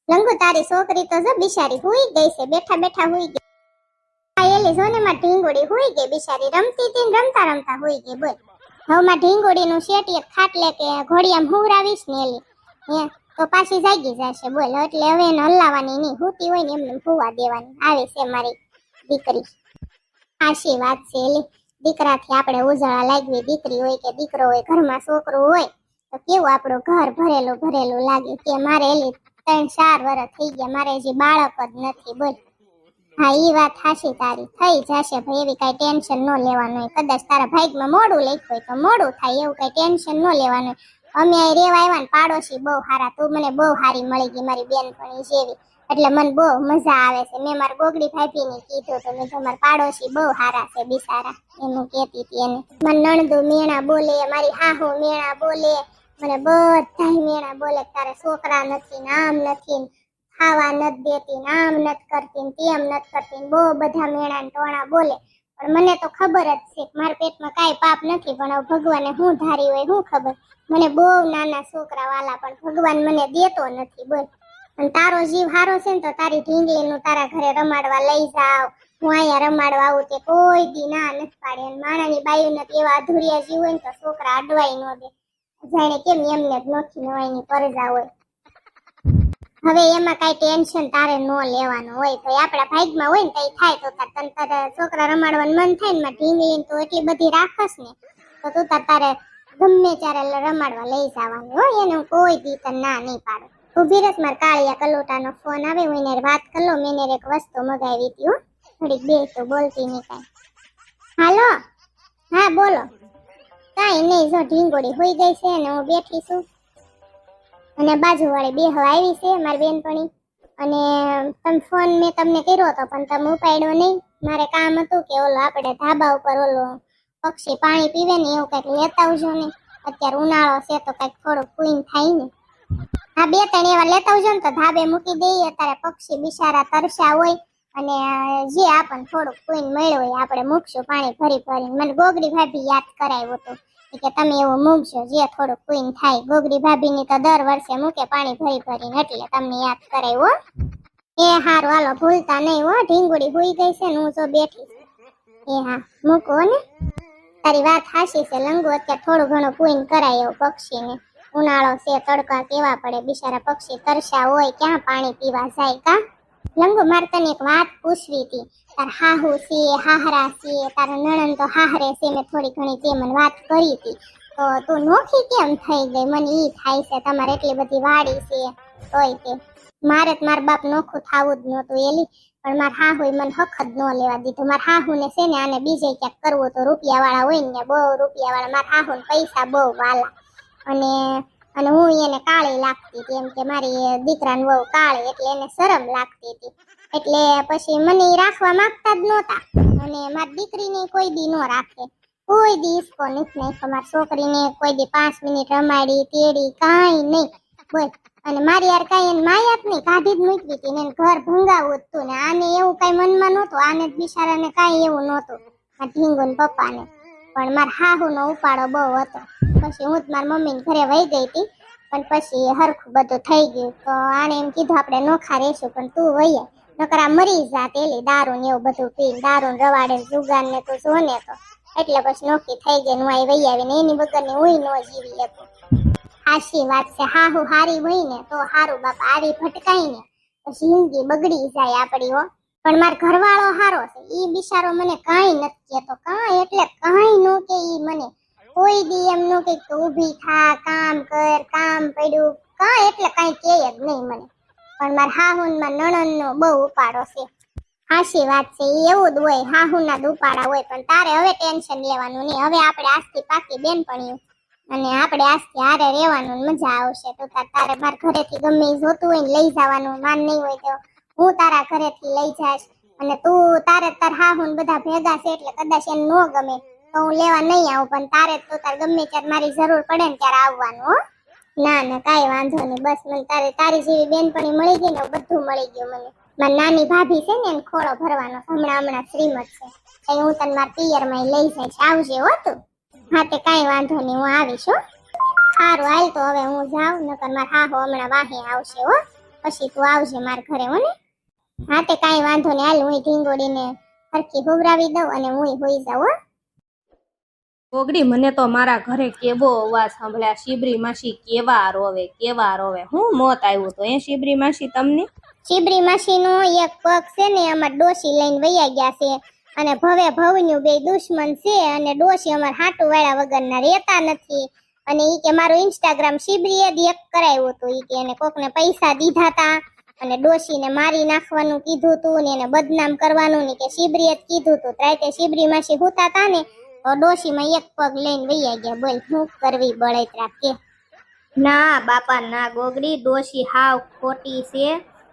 લંગુ તારી છોકરી તો જો બિચારી હુઈ ગઈ છે, બેઠા બેઠા હુઈ ગઈ. આ એલી જોને માં ઢીંગોડી હુઈ ગઈ બિચારી, રમતી હતી ને રમતા રમતા હુઈ ગઈ. બોલ હવે માં ઢીંગોડી નું શેટી ખાટલે કે ઘોડિયામાં હુવરાવીશ ને એલી હે તો પાછી જાગી જશે. બોલ એટલે હવે એને હલાવવાની નહીં, હુતી હોય ને એમને હુવા દેવાની. આવી છે મારી દીકરી. આશી વાત છે એલી, દીકરાથી આપણે ઉજાળા લાગવી. દીકરી હોય કે દીકરો હોય, ઘરમાં છોકરો હોય તો કેવું આપણું ઘર ભરેલું ભરેલું લાગે. કે મારે એલી 3-4 વર્ષ થઈ ગયા, મારે હજી બાળક જ નથી. બોલ હા ઈ વાત હાશી તારી, થઈ જશે ભાઈ, એવી કઈ ટેન્શન ન લેવાનું હોય. કદાચ તારા ભાગમાં મોડું લખ્યું હોય તો મોડું થાય, એવું કઈ ટેન્શન ન લેવાનું. અમે અહીં રેવા આવ્યા ને પાડોશી બહુ સારા, તું મને બહુ સારી મળી ગઈ મારી બેનપણી જેવી, એટલે મને બહુ મજા આવે છે. મેં મારા ગોગડી ભાભીને કીધું તો મેં તમારા પાડોશી બહુ સારા છે બિચારા, એનું કહેતી હતી એને. મને નણદુ મેણા બોલે, મારી હાહુ મેણા બોલે, મને બધા મેણા બોલે, તારે છોકરા નથી ને આમ નથી ને ખાવા નથી દેતી ને આમ નથી કરતી ને તેમ નથી કરતી ને બહુ બધા મેણા ને ટોણા બોલે. પણ મને તો ખબર જ છે કે મારા પેટમાં કાંઈ પાપ નથી, પણ હવે ભગવાને હું ધારી હોય હું ખબર. મને બહુ નાના છોકરા વાલા, પણ ભગવાન મને દેતો નથી. બોલ અને તારો જીવ હારો છે ને તો તારી ઢીંગલીનું તારા ઘરે રમાડવા લઈ જાવ, હું અહીંયા રમાડવા આવું તે કોઈ દી ના નથી પાડે. અને માણાની બાયુને એવા અધૂરિયા જીવ હોય ને તો છોકરા અડવાઈ ન દે, જાણે કેમ એમને જ નોખી નવાઈની પરજા હોય. હવે એમાં કઈ ટેન્શન તારે ન લેવાનું હોય, ભાઈ આપણા ભાગમાં હોય ને કઈ થાય તો તારે છોકરા રમાડવાનું મન થાય ને ઢીંગલી તો એટલી બધી રાખસ ને તો તું તારે ગમે ત્યારે રમાડવા લઈ જવાનું હોય. એને કોઈ દી તને ના નહીં પાડે. ઉભી રસ માર કાળિયા કલોટાનો ફોન આવે, હું એને વાત કરી લો. મેં એને એક વસ્તુ મગાવી હતી હો, થોડીક બે તો બોલતી નહીં કાંઈ. હાલો હા બોલો. કાંઈ નહીં, જો ઢીંગોડી હોઈ ગઈ છે ને હું બેઠી છું, અને બાજુવાળી બેહવા આવી છે મારી બેનપણી. અને તમે ફોન મેં તમને કર્યો હતો પણ તમે ઉપાડ્યો નહીં. મારે કામ હતું કે ઓલો આપણે ધાબા ઉપર ઓલો પક્ષી પાણી પીવે ને એવું કંઈક લેતા આવજો ને, અત્યારે ઉનાળો છે તો કંઈક થોડુંક પૂન થાય ને. હા 2-3 એવા લેતા આવજો ને તો ધાબે મૂકી દઈએ, અત્યારે પક્ષી બિચારા તરસ્યા હોય અને જે આપણને થોડુંક પૂન મળ્યો હોય આપણે મૂકશું પાણી ભરી ભરીને. મને ગોગડી ભાભી યાદ કરાવ્યો હતો કે તમે એવું મૂકશો જે થોડુંક પૂન થાય. ગોગડી ભાભીની તો દર વર્ષે મૂકે પાણી ભરી ભરીને, એટલે તમને યાદ કરાવ્યો. એ હારું હાલો ભૂલતા નહીં હો. ઢીંગુડી હુઈ ગઈ છે ને હું જો બેઠી. એ હા મૂકો ને, તારી વાત હાશી છે લંગુ, અત્યારે થોડું ઘણું પૂન કરાય એવું પક્ષીને. ઉનાળો છે, તડકા કેવા પડે, બિચારા પક્ષી તરસ્યા હોય, ક્યાં પાણી પીવા જાય. કા લંગુ મારે તને એક વાત પૂછવી હતી. તાર હાહુ છે, હાહરા છે, તારા નણંદ તો હાહરે છે, મેં થોડી ઘણી તે મને વાત કરી હતી. તો તું નોખી કેમ થઈ ગઈ? મને ઈ થાય છે, તમારે એટલી બધી વાડી છે તોય તે. મારે જ મારા બાપ નોખું થાવું જ નહોતું એલી, પણ મારા હાહુ મને હક જ ન લેવા દીધું. મારા હાહુને છે ને આને બીજે ક્યાંક કરવું તો રૂપિયા વાળા હોય ને, બહુ રૂપિયા વાળા. મારા હાહુને પૈસા બહુ વાલા, અને હું એને કાળી લાગતી હતી, એમ કે મારી દીકરાને બહુ કાળી, એટલે એને શરમ લાગતી હતી. એટલે પછી મને રાખવા માંગતા જ નહોતા, અને મારી દીકરીને કોઈ દી ન રાખે, કોઈ દી ઈસકો નથી નાખ્યો. મારી છોકરીને કોઈ દી 5 મિનિટ રમાડી તેડી કાંઈ નહીં. બોલ અને મારી યાર કાંઈ એને માયા જ નહીં, કાઢી જ મૂકવી હતી ને એને ઘર ભંગાવું હતું ને. આને એવું કાંઈ મનમાં નહોતું, આને જ બિચારાને કાંઈ એવું નહોતું આ ઢીંગુન પપ્પાને. પણ મારા હાહુનો ઉપાડો બહુ હતો. પછી હું જ મારા મમ્મીને ઘરે વહી ગઈ હતી, પણ પછી હરખું બધું થઈ ગયું. તો આને એમ કીધું આપણે નોખા રહેશું, પણ તું વહી નકરા મરી જાત એલી દારૂ ને એવું બધું પી, દારૂ રવાડે જુગાર ને તું જોને તો. એટલે પછી નોખી થઈ ગઈ, હું અહીં વહી આવીને એની વગરની હું ન જીવી શકું. હાશી વાત છે, હાહુ હારી હોય ને તો હારું બાપા, આવી ભટકાઈ ને તો જિંદગી બગડી જાય આપડી હો. પણ મારો ઘરવાળો હારો છે, ઈ બિચારો મને કાંઈ નથી કહેતો, કાંઈ એટલે કાંઈ નો કે. ઈ મને કોઈ દી એમ નો કે ઊભી થા, કામ કર, કામ પડ્યું, કાંઈ એટલે કાંઈ કહે જ નહીં મને. પણ મારા હાહુન માં નણંદનો બહુ ઉપાડો છે. હાશી વાત છે, એવું જ હોય, હાહુના જ ઉપાડા હોય. પણ તારે હવે ટેન્શન લેવાનું નહીં, હવે આપણે આજથી પાકી બેનપણીઓ અને આપણે આજથી હારે રહેવાનું, મજા આવશે. તો તારે મારા ઘરેથી ગમે જોતું હોય ને લઈ જવાનું, માન નહીં હોય તો હું તારા ઘરેથી લઈ જાશ. અને તું તારે તાર હાહુન બધા ભેગા છે એટલે કદાચ એને ન ગમે તો હું લેવા નહીં આવું, પણ તારે તો તાર ગમે ત્યારે મારી જરૂર પડે ને ત્યારે આવવાનું હો. ના ના કાંઈ વાંધો નહીં, બસ મને તારી જેવી બેનપણી મળી ગઈ ને બધું મળી ગયું મને. મારી નાની ભાભી છે ને એને ખોળો ભરવાનો, હમણાં શ્રીમત છે, કઈ હું તને મારા પિયરમાં લઈ જઈશ, આવજે હો તું. હા તે કાંઈ વાંધો નહીં, હું આવીશ હો. સારું હાલ તો હવે હું જાઉં, નકર મારા હાહુ હમણાં વાહે આવશે હો. પછી તું આવજે મારા ઘરે હો ને. હા તે કાંઈ વાંધો નહીં, હાલ હું ઢીંગોડીને સરખી હુવરાવી દઉં અને હું હોઈ જાઉં હો. ગોગડી મને તો મારા ઘરે કેવો અવાજ સાંભળ્યા, શીબરી માસી કેવા રોવે. હું મોત આવ્યું તો એ શીબરી માસી તમને? શીબરી માસીનો એક પગ છે ને અમાર ડોશી લઈને વૈયા ગયા છે અને ભવે ભવનું બે દુશ્મન છે અને ડોશી અમાર હાટુ વાળા વગરના રહેતા નથી. અને ઈ કે મારું ઇન્સ્ટાગ્રામ શીબરીએ જ એક કરાવ્યું હતું. ઈ કે એને કોકને પૈસા દીધા તા અને ડોશીને મારી નાખવાનું કીધું તું ને એને બદનામ કરવાનું ને કે શીબરીએ જ કીધું તું. રાતે શીબરી માસી હુતા તા ને તો ડોશીમાં એક પગ લઈને વૈયા ગયા. બોલ હું કરવી બળતરા કે? ના બાપા ના ગોગડી, ડોશી હાવ ખોટી છે.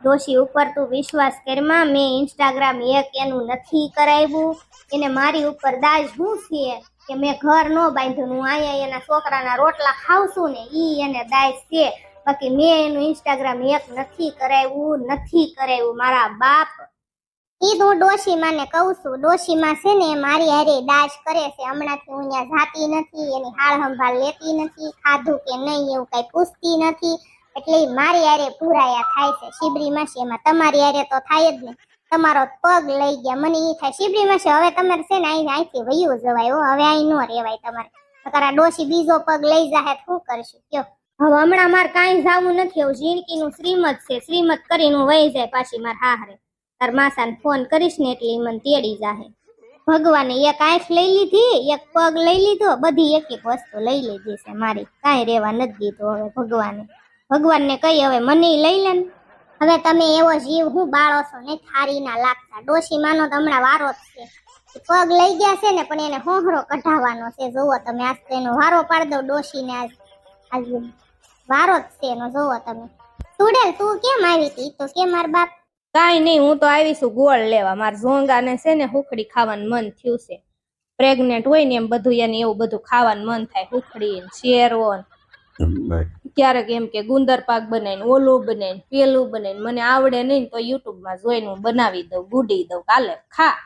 ડોશી ઉપર તું વિશ્વાસ કરમાં, મેં ઇન્સ્ટાગ્રામ એક એનું નથી કરાવ્યું. એને મારી ઉપર દાજ શું છે કે મેં ઘર ન બાંધ્યું, હું અહીંયા એના છોકરાના રોટલા ખાવ છું ને ઈ એને દાજ છે. બાકી મેં એનું ઇન્સ્ટાગ્રામ એક નથી કરાવ્યું મારા બાપ. ઈ તો હું ડોશીમાં ને કહું છું, ડોશીમાં છે ને મારી હારે દાજ કરે છે. હમણાંથી હું અહીંયા જાતી નથી, એની હાળ સંભાળ લેતી નથી, ખાધું કે નહીં એવું કઈ પૂછતી નથી, એટલે મારી હારે પુરાયા થાય છે. શીબરી માસી એમાં તમારી હારે તો થાય જ ને. તમારો પગ લઈ ગયા, મને ઈ થાય શીબરી માસી હવે તમારે છે ને અહીંથી વયું જવાય હો, હવે અહીં નો રેવાય તમારે. તારા ડોશી બીજો પગ લઈ જાહે શું કરશું કયો? હવે હમણાં મારે કાંઈ જાવું નથી, એવું જિંદગીનું શ્રીમત છે, શ્રીમત કરીને હું વહી જાય પાછી મારા હાહરે. તાર માસાને ફોન કરીશ ને એટલે મને તેડી જાહે. ભગવાને એક આંખ લઈ લીધી, એક પગ લઈ લીધો, બધી એક એક વસ્તુ લઈ લીધી છે મારી, કાંઈ રેવા નથી દીધું. હવે ભગવાનને કઈ હવે મને લઈ લે ને. હવે તમે એવો જીવ હું બાળો છો ને થારી ના લાગતા. ડોશી માનો તો હમણાં વારો જ છે, પગ લઈ ગયા છે ને પણ એને હોહરો કઢાવવાનો છે. જોવો તમે આજ એનો વારો પાડ દો ડોશીને, આજ વારો જ છે એનો. જોવો તમે. સુડેલ તું કેમ આવી હતી? તો કે માર બાપ કાંઈ નહીં, હું તો આવીશું ગોળ લેવા. મારા ઝોંગાને છે ને હુખડી ખાવાનું મન થયું છે. પ્રેગ્નેન્ટ હોય ને એમ બધું એને એવું બધું ખાવાનું મન થાય, હુખડી ને શેરો. ક્યારેક એમ કે ગુંદર પાક બનાવીને ઓલું બનાવીને પેલું બનાવીને, મને આવડે નહીં તો યુટ્યુબમાં જોઈને હું બનાવી દઉં, ગુડી દઉં, કાલે ખા.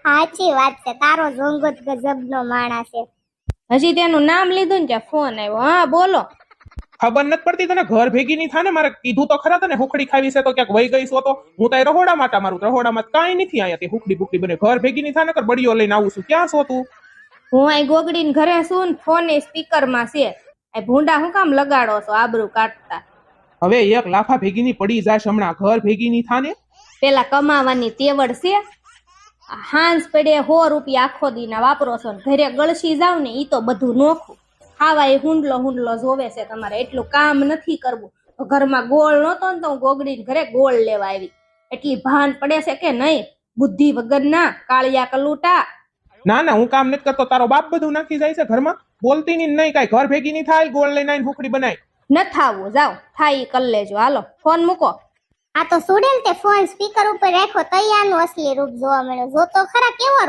સાચી વાત છે, તારો ઝોંગો જ ગજબનો માણસ છે. હજી તેનું નામ લીધું ને ત્યાં ફોન આવ્યો. હા બોલો. ખબર નથી પડતી તને? ઘર ભેગી નહીં થાને, મારે કીધું તો ખરા તને હુખડી ખાવી છે તો ક્યાંક વહી ગઈ છો તો. હું તારી રહોડામાં મારું રહોડામાં કાંઈ નથી આયા તે હુખડી બુખડી બને. ઘર ભેગી નહીં થાને કર બડીઓ લઈને આવું છું. ક્યાં છો તું? હું અહીં ગોગડીને ઘરે છું ને ફોન એ સ્પીકરમાં છે. આ ભૂંડા હું કામ લગાડો છો આબરૂ કાઢતા? હવે એક લાફા ભેગી ની પડી જાય હમણાં. ઘર ભેગી નહીં થાને. પેલા કમાવાની તેવડ છે, હાંસ પડે 100 રૂપિયા આખો દીના વાપરો છો ને ઘરે ગળસી જાવ ને ઈ તો બધું નોખું. ખાવા એ હુંડલો જોવે છે તમારે, એટલું કામ નથી કરવું. તો ઘરમાં ગોળ નહોતો ને તો હું ગોગડીને ઘરે ગોળ લેવા આવી. એટલી ભાન પડે છે કે નહીં? બુદ્ધિ વગરના કાળિયા કલુટા. ના હું કામ નથી કરતો, તારો બાપ બધું નાખી જાય છે ઘરમાં. બોલતી નહીં કાંઈ. ઘર ભેગી નહીં થાય, ગોળ લઈને આવીને હુખડી બનાવી. ન થાવું, જાઓ થાય કર લેજો. હાલો ફોન મૂકો. આ તો સુડેલ તે ફોન સ્પીકર ઉપર રાખો તૈયારનું અસલી રૂપ જોવા મળ્યો. જો તો ખરા કેવો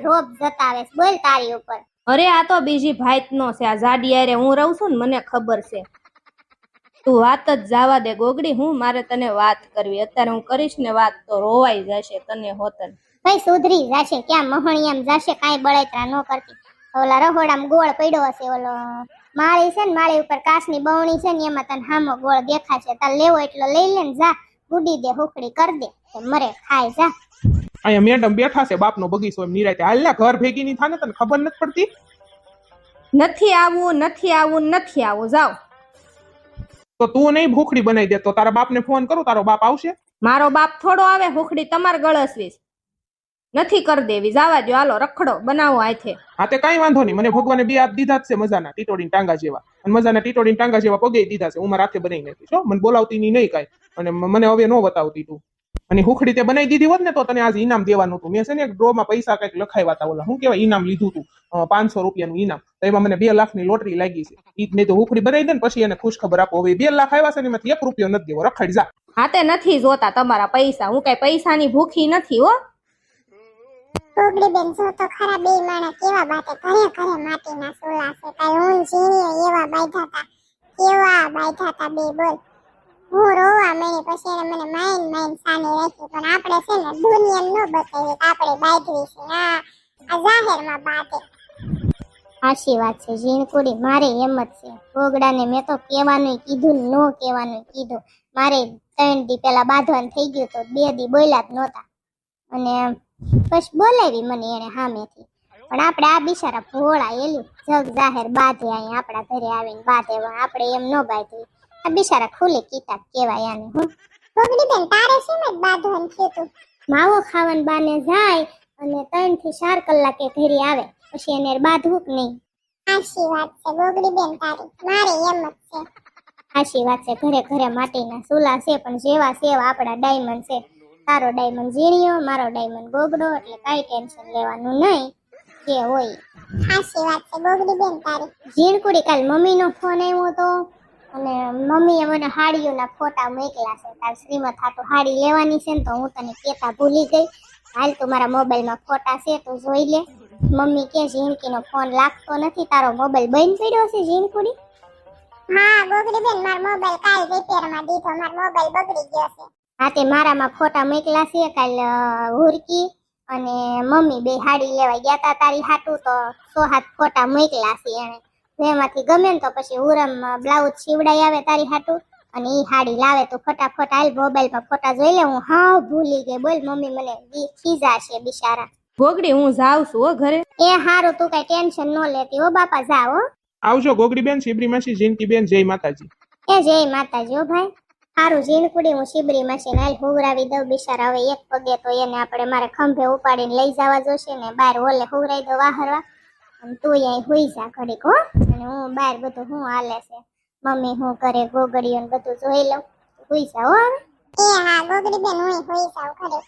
રોબ જતાવે છે. બોલ તારી ઉપર. અરે આ તો બીજી ભાઈત નો છે. આ જાડી આરે હું રહું છું ને, મને ખબર છે. તું વાત જ જવા દે ગોગડી, હું મારે તને વાત કરવી. અત્યારે હું કરીશ ને વાત તો રોવાઈ જશે તને હોતન. ભાઈ સુધરી જશે, ક્યાં મહણિયામ જશે, કાંઈ બળતરા ન કરતી. ઓલા રહોડામાં ગોળ પડ્યો હશે, ઓલો માળી છે ને, માળી ઉપર કાચની બવણી છે ને એમાં તને હામો ગોળ દેખાશે. તાર લેવો એટલો લઈ લે ને જા, ગુડી દે, હુખડી કર દે, મરે ખાય જા. અહીંયા મેડમ બેઠા છે બાપનો બગીચો એમ નિરાતે. હાલ ને ઘર ભેગી નહીં થાને, તને ખબર નથી પડતી? નથી આવું, જાઓ. તો તું નહીં હુખડી બનાવી દે તો તારા બાપને ફોન કરું, તારો બાપ આવશે? મારો બાપ થોડો આવે, હુખડી તમારે ગળસવીશ નથી કરી દેવી. જવા દો, હાલો રખડો બનાવો આથે. હા તે કાંઈ વાંધો નહીં, મને ભગવાને 2 હાથ દીધા જ છે મજાના ટીટોડીન ટાંગા જેવા, અને મજાના ટીટોડીન ટાંગા જેવા પગે દીધા છે. હું મારા હાથે બનાવી નાખીશ હો. મને બોલાવતી નહીં કાંઈ, અને મને હવે ન બતાવતી તું. અને હુખડી તે બનાવી દીધી હોત ને તો તને આજે ઇનામ દેવાનું હતું. મેં છે ને એક ડ્રોમાં પૈસા કંઈક લખાવ્યા હતા, ઓલા શું કહેવાય ઇનામ લીધું હતું, 500 રૂપિયાનું ઇનામ. તો એમાં મને 2 લાખની લોટરી લાગી છે. ઈ મેં તો હુખડી બનાવી દે ને પછી એને ખુશ ખબર આપો. હવે 2 લાખ આવ્યા છે ને એમાંથી 1 રૂપિયો નથી દેવો. રખડ જા. હા તે નથી જોતા તમારા પૈસા, હું કઈ પૈસાની ભૂખી નથી હો. ગોગડી બેન જો તો ખરા બે માણા કેવા બાતે ઘરે માટીના સોલા છે. કાઈ ઊન ઝીણીઓ એવા બાંધ્યા હતા, કેવા બાંધ્યા હતા બે. બોલ હું રોવા મળી પછી એને મને માઈન સાની રાખી. પણ આપણે છે ને દુનિયા ન બતાવી આપણે બાંધવી છે. આ જાહેરમાં બાતે. સાચી વાત છે ઝીણકુડી, મારે એમ જ છે. ગોગડાને મેં તો કહેવાનું કીધું ને ન કહેવાનું કીધું. મારે 3 દી પેલા બાંધવાનું થઈ ગયું તો 2 દી બોલ્યા જ નહોતા. અને પછી બોલાવી મને એને સામેથી. પણ આપણે આ બિચારા ભોળા એલું જગ જાહેર બાંધે અહીંયા આપણા ઘરે આવીને બાંધે. આપણે એમ ન બાંધવી. આ બિચારા ખુલ્લી કિતાબ કહેવાય આને. હું ગોગડી બેન તારે શું જ બાંધવાનું થયું તું? માવો ખાવાનું બાને જાય અને 3 થી 4 કલાકે ઘરે આવે પછી એને બાંધવું કે નહીં. સાચી વાત છે ગોગડી બેન તારી, મારે એમ જ છે. સાચી વાત છે, ઘરે ઘરે માટીના ચૂલા છે પણ જેવા સેવા આપણા ડાયમંડ છે. તારો ડાયમંડ ઝીણિયો, મારો ડાયમંડ ગોગડો, એટલે કાંઈ ટેન્શન લેવાનું નહીં જે હોય. સાચી વાત છે ગોગડી બેન તારી. ઝીણકુડી કાલ મમ્મીનો ફોન આવ્યો હતો અને મમ્મીએ મને હાડીઓના ફોટા મોકલ્યા છે. તાર શ્રીમત હાટુ હાડી લેવાની છે ને તો હું તને કહેતા ભૂલી ગઈ. હાલ તું મારા મોબાઈલમાં ફોટા છે તો જોઈ લે. મમ્મી કે ઝીણકીનો ફોન લાગતો નથી, તારો મોબાઈલ બંધ પડ્યો છે ઝીણકુડી? હા ગોગડી બેન મારો મોબાઈલ કાલ રિપેરમાં દીધો, મારો મોબાઈલ બગડી ગયો છે. હા તે મારામાં ફોટા મોકલ્યા છે. કાલ હુરકી અને મમ્મી બે હાડી લેવા ગયા તા તારી હાટુ તો 100 ફોટા મોકલ્યા છે એને. એમાંથી ગમે ને તો પછી ઉરમ બ્લાઉઝ સીવડાઈ આવે તારી હાટુ અને ઈ હાડી લાવે તો ફટાફટ હાલ મોબાઈલમાં ફોટા જોઈ લે. હું હાવ ભૂલી ગઈ. બોલ મમ્મી મને ખીજાશે બિચારા. ગોગડી હું જાઉં છું હો ઘરે. એ હારું તું કઈ ટેન્શન ન લેતી હો બાપા, જાઓ હો. આવજો ગોગડી બેન, શિબરી માસી, જિંદગી બેન, જય માતાજી. એ જય માતાજી હો ભાઈ. હારું ઝીણકુડી હું શિબરી માસી હાલ હુવરાવી દઉં બિચારા. હવે એક પગે તો એને આપણે મારે ખંભે ઉપાડીને લઈ જવા જોશે ને બહાર ઓલે હુવરાઈ દો વાહરવા. અને તું અહીં હુઈ જા ઘડીક હો. અને હું બહાર બધું હું હાલે છે મમ્મી હું કરે ગોગડીઓ ને બધું જોઈ લઉં. હુઈ જા હો હવે. એ હા ગોગડી બેન હું હુઈ જાઉં ઘડીક.